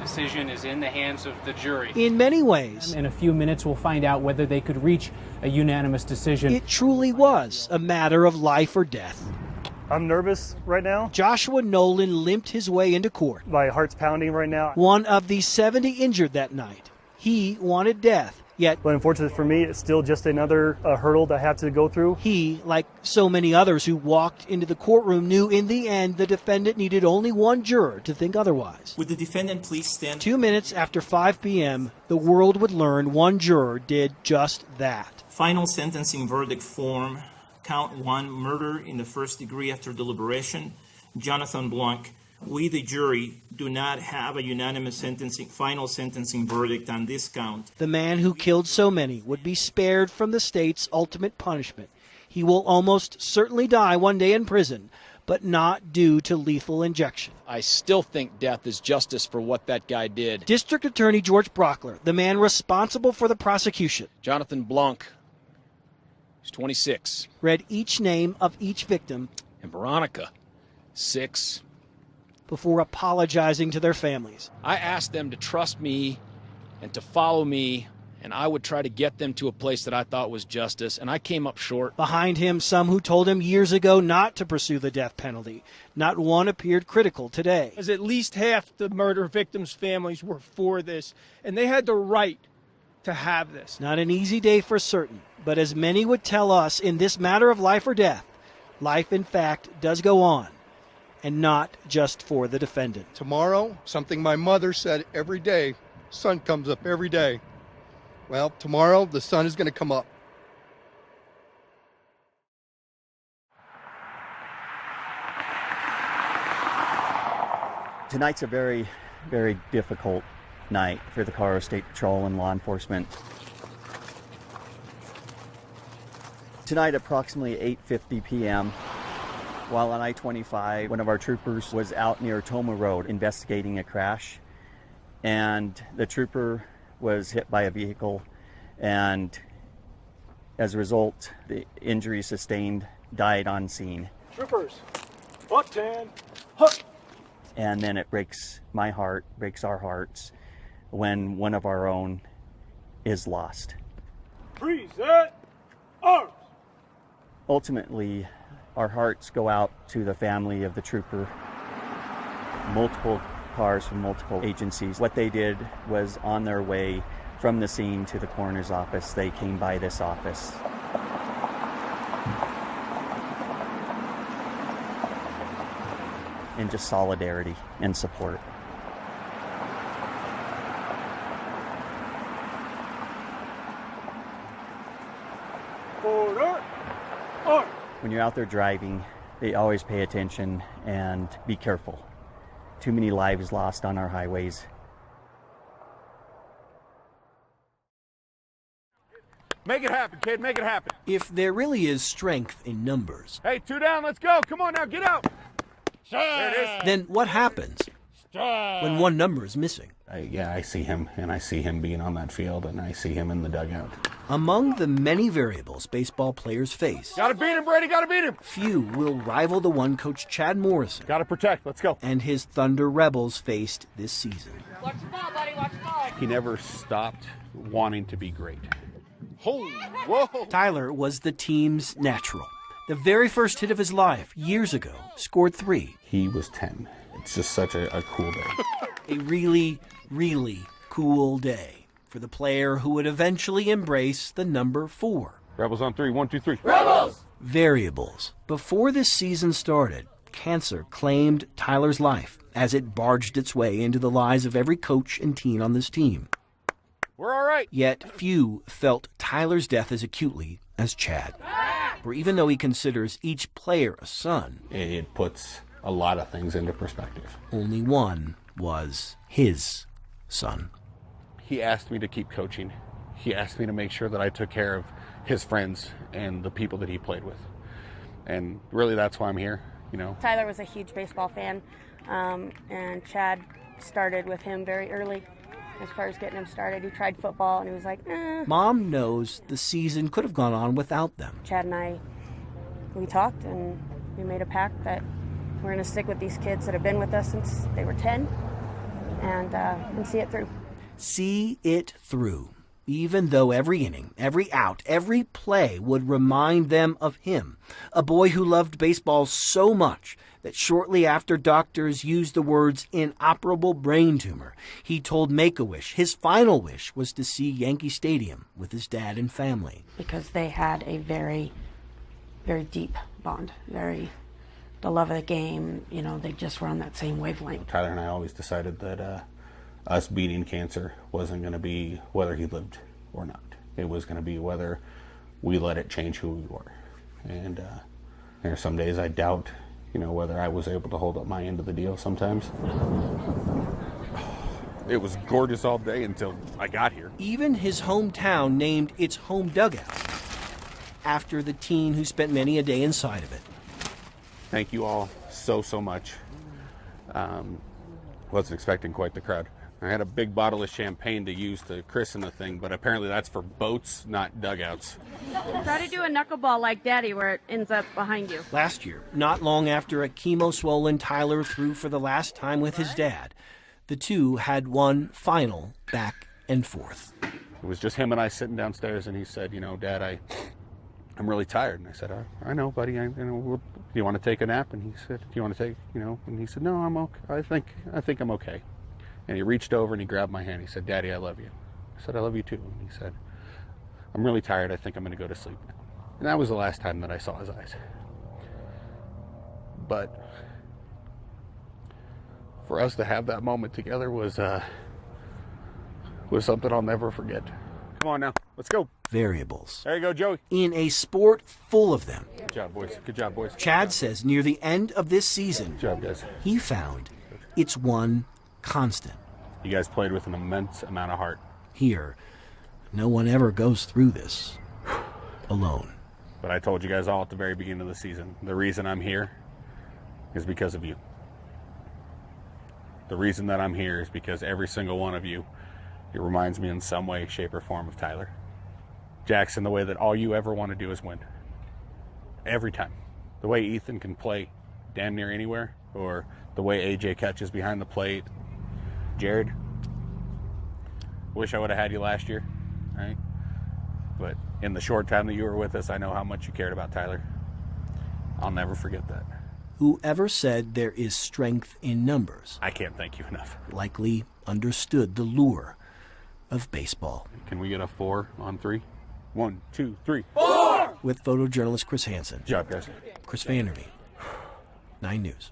decision is in the hands of the jury. In many ways, in a few minutes, we'll find out whether they could reach a unanimous decision. It truly was a matter of life or death. I'm nervous right now. Joshua Nolan limped his way into court. My heart's pounding right now. One of the 70 injured that night. He wanted death, yet... But unfortunately for me, it's still just another hurdle that I have to go through. He, like so many others who walked into the courtroom, knew in the end the defendant needed only one juror to think otherwise. Would the defendant please stand? 2 minutes after 5 p.m., the world would learn one juror did just that. Final sentencing verdict form. Count 1, murder in the first degree after deliberation. Jonathan Blanc. We, the jury, do not have a unanimous final sentencing verdict on this count. The man who killed so many would be spared from the state's ultimate punishment. He will almost certainly die one day in prison, but not due to lethal injection. I still think death is justice for what that guy did. District Attorney George Brockler, the man responsible for the prosecution. Jonathan Blanc, he's 26. Read each name of each victim. And Veronica, 6. Before apologizing to their families. I asked them to trust me and to follow me, and I would try to get them to a place that I thought was justice, and I came up short. Behind him, some who told him years ago not to pursue the death penalty. Not one appeared critical today. As at least half the murder victims' families were for this, and they had the right to have this. Not an easy day for certain, but as many would tell us in this matter of life or death, life in fact does go on. And not just for the defendant. Tomorrow, something my mother said every day, sun comes up every day. Well, tomorrow the sun is going to come up. Tonight's a very, very difficult night for the Colorado State Patrol and law enforcement. Tonight, approximately 8:50 p.m., while on I-25, one of our troopers was out near Toma Road investigating a crash, and the trooper was hit by a vehicle, and as a result, the injury sustained died on scene. Troopers, butt 10, hook! And then it breaks my heart, breaks our hearts, when one of our own is lost. Present arms! Ultimately, our hearts go out to the family of the trooper. Multiple cars from multiple agencies. What they did was on their way from the scene to the coroner's office. They came by this office. In just solidarity and support. Order! Order! When you're out there driving, they always pay attention and be careful. Too many lives lost on our highways. Make it happen, kid. Make it happen. If there really is strength in numbers. Hey, 2 down. Let's go. Come on now. Get out. There it is. Then what happens when one number is missing? I see him, and I see him being on that field, and I see him in the dugout. Among the many variables baseball players face, Gotta beat him, Brady. Gotta beat him. few will rival the one Coach Chad Morrison Gotta protect. Let's go. and his Thunder Rebels faced this season. Watch the ball, buddy. Watch the ball. He never stopped wanting to be great. Whoa. Tyler was the team's natural. The very first hit of his life, years ago, scored 3. He was 10. It's just such a cool day. A really, really cool day for the player who would eventually embrace the number 4. Rebels on 3. 1, 2, 3. Rebels! Variables. Before this season started, cancer claimed Tyler's life as it barged its way into the lives of every coach and teen on this team. We're all right. Yet few felt Tyler's death as acutely as Chad. For even though he considers each player a son, It puts a lot of things into perspective. only one was his son. He asked me to keep coaching. He asked me to make sure that I took care of his friends and the people that he played with. And really, that's why I'm here, you know. Tyler was a huge baseball fan, and Chad started with him very early. As far as getting him started, he tried football, and he was like, Mom knows the season could have gone on without them. Chad and I, we talked, and we made a pact that we're going to stick with these kids that have been with us since they were 10, and see it through. See it through. Even though every inning, every out, every play would remind them of him, a boy who loved baseball so much that shortly after doctors used the words inoperable brain tumor, he told Make-A-Wish his final wish was to see Yankee Stadium with his dad and family. Because they had a very, very deep bond, the love of the game, they just were on that same wavelength. Tyler and I always decided that us beating cancer wasn't going to be whether he lived or not. It was going to be whether we let it change who we were. And there are some days I doubt, whether I was able to hold up my end of the deal sometimes. It was gorgeous all day until I got here. Even his hometown named its home dugout after the teen who spent many a day inside of it. Thank you all so much. Wasn't expecting quite the crowd. I had a big bottle of champagne to use to christen the thing, but apparently that's for boats, not dugouts. Try to do a knuckleball like Daddy where it ends up behind you. Last year, not long after a chemo-swollen Tyler threw for the last time with his dad, the two had one final back and forth. It was just him and I sitting downstairs, and he said, Dad, I'm really tired. And I said, I know, buddy. Do you want to take a nap? And he said, do you want to take, And he said, no, I'm okay. I think I'm okay. And he reached over and he grabbed my hand. He said, Daddy, I love you. I said, I love you too. And he said, I'm really tired. I think I'm going to go to sleep now. And that was the last time that I saw his eyes. But for us to have that moment together was something I'll never forget. Come on now, let's go. Variables. There you go, Joey. In a sport full of them. Good job, boys. Good job, boys. Chad says near the end of this season, Good job, guys. he found it's one constant. You guys played with an immense amount of heart. Here, no one ever goes through this alone. But I told you guys all at the very beginning of the season, the reason I'm here is because of you. The reason that I'm here is because every single one of you, it reminds me in some way, shape, or form of Tyler. Jackson, the way that all you ever want to do is win. Every time. The way Ethan can play damn near anywhere, or the way AJ catches behind the plate. Jared, wish I would have had you last year, right? But in the short time that you were with us, I know how much you cared about Tyler. I'll never forget that. Whoever said there is strength in numbers, I can't thank you enough. likely understood the lure of baseball. Can we get a 4 on 3? 1, 2, 3. 4! With photojournalist Chris Hansen. Good job, guys. Chris Vanderveen, 9 News.